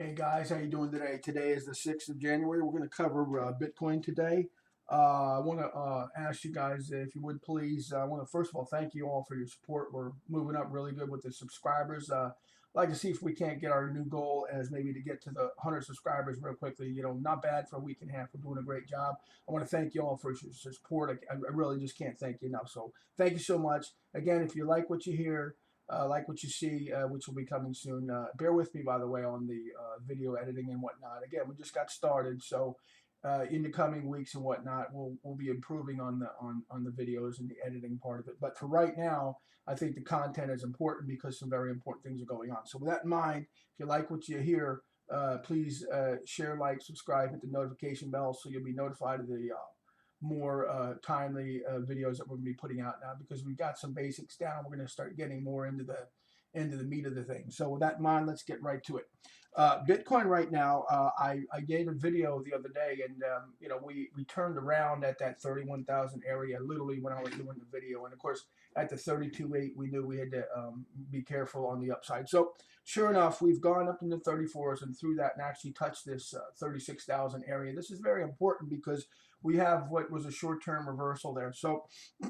Hey guys, how you doing today? Today is the 6th of January. We're going to cover Bitcoin today. I want to ask you guys if you would please. I want to first of all thank you all for your support. We're moving up really good with the subscribers. I'd like to see if we can't get our new goal as maybe to get to the 100 subscribers real quickly. You know, not bad for a week and a half. We're doing a great job. I want to thank you all for your support. I really just can't thank you enough. So thank you so much. Again, if you like what you hear, like what you see, which will be coming soon. Bear with me, by the way, on the video editing and whatnot. Again, we just got started, so in the coming weeks and whatnot, we'll be improving on the videos and the editing part of it. But for right now, I think the content is important because some very important things are going on. So with that in mind, if you like what you hear, please share, like, subscribe, hit the notification bell so you'll be notified of the more timely videos that we're going to be putting out now, because we've got some basics down. We're going to start getting more into the meat of the thing. So with that in mind, let's get right to it. Bitcoin right now, I gave a video the other day, and you know, we turned around at that 31,000 area literally when I was doing the video, and of course at the 32.8 we knew we had to be careful on the upside. So sure enough, we've gone up in the 34s and through that and actually touched this 36,000 area. This is very important because we have what was a short-term reversal there. So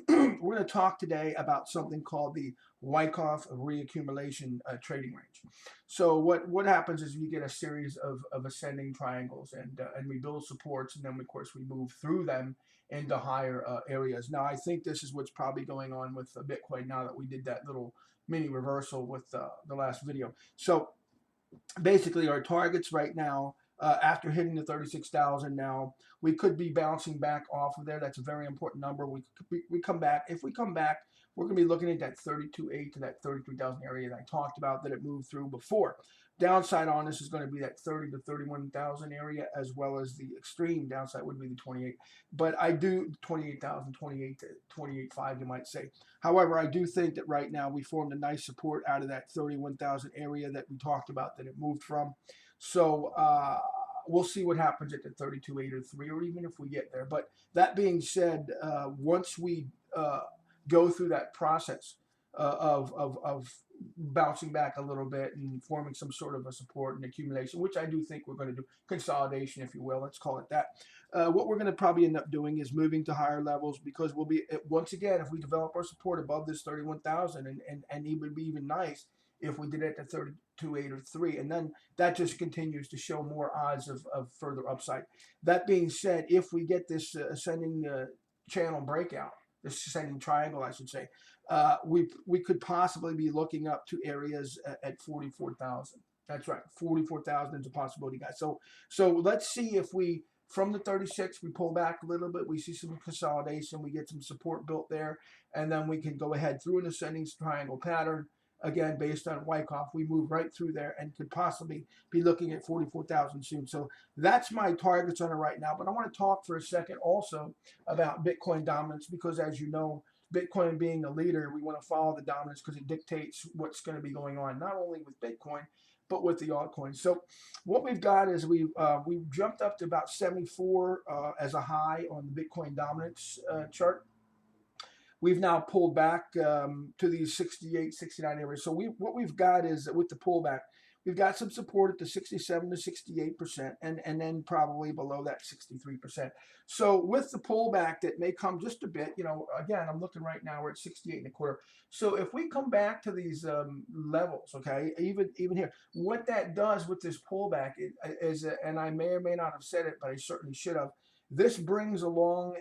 we're going to talk today about something called the Wyckoff reaccumulation trading range. So what happens is we get a series of ascending triangles, and we build supports, and then of course we move through them into higher areas. Now I think this is what's probably going on with Bitcoin now that we did that little mini reversal with the last video. So basically our targets right now, after hitting the 36,000 now, we could be bouncing back off of there. That's a very important number. We come back. If we come back, we're going to be looking at that 32.8 to that 33,000 area that I talked about that it moved through before. Downside on this is going to be that 30 to 31,000 area, as well as the extreme downside would be the 28. But I do 28,000, 28 to 28.5, you might say. However, I do think that right now we formed a nice support out of that 31,000 area that we talked about that it moved from. So we'll see what happens at the 32.8 or 3, or even if we get there. But that being said, once we go through that process of bouncing back a little bit and forming some sort of a support and accumulation, which I do think we're going to do, consolidation, if you will, let's call it that. What we're going to probably end up doing is moving to higher levels, because we'll be, once again, if we develop our support above this 31,000, and it would be even nice if we did it at 32.8 or 3, and then that just continues to show more odds of further upside. That being said, if we get this ascending channel breakout, this ascending triangle, I should say, we could possibly be looking up to areas at 44,000. That's right, 44,000 is a possibility, guys. So let's see if we, from the 36, we pull back a little bit, we see some consolidation, we get some support built there, and then we can go ahead through an ascending triangle pattern. Again, based on Wyckoff, we move right through there and could possibly be looking at 44,000 soon. So that's my targets on it right now. But I want to talk for a second also about Bitcoin dominance, because as you know, Bitcoin being the leader, we want to follow the dominance because it dictates what's going to be going on, not only with Bitcoin, but with the altcoins. So what we've got is we've jumped up to about 74 as a high on the Bitcoin dominance chart. We've now pulled back to these 68, 69 areas. So what we've got is, with the pullback, we've got some support at the 67 to 68%, and then probably below that 63%. So with the pullback that may come just a bit, you know, again, I'm looking right now, we're at 68 and a quarter. So if we come back to these levels, okay, even here, what that does with this pullback is, and I may or may not have said it, but I certainly should have, this brings along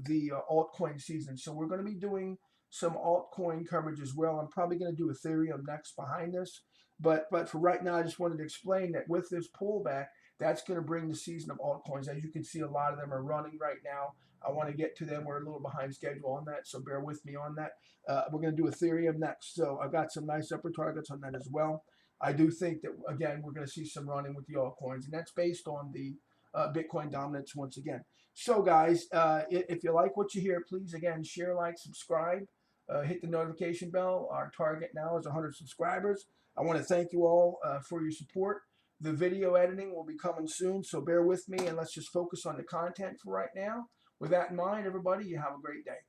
the altcoin season. So we're going to be doing some altcoin coverage as well. I'm probably going to do Ethereum next behind this. But for right now, I just wanted to explain that with this pullback, that's going to bring the season of altcoins. As you can see, a lot of them are running right now. I want to get to them. We're a little behind schedule on that, so bear with me on that. We're going to do Ethereum next. So I've got some nice upper targets on that as well. I do think that, again, we're going to see some running with the altcoins, and that's based on the Bitcoin dominance once again. So guys, if you like what you hear, please, again, share, like, subscribe, hit the notification bell. Our target now is 100 subscribers. I want to thank you all for your support. The video editing will be coming soon, so bear with me, and let's just focus on the content for right now. With that in mind, everybody, you have a great day.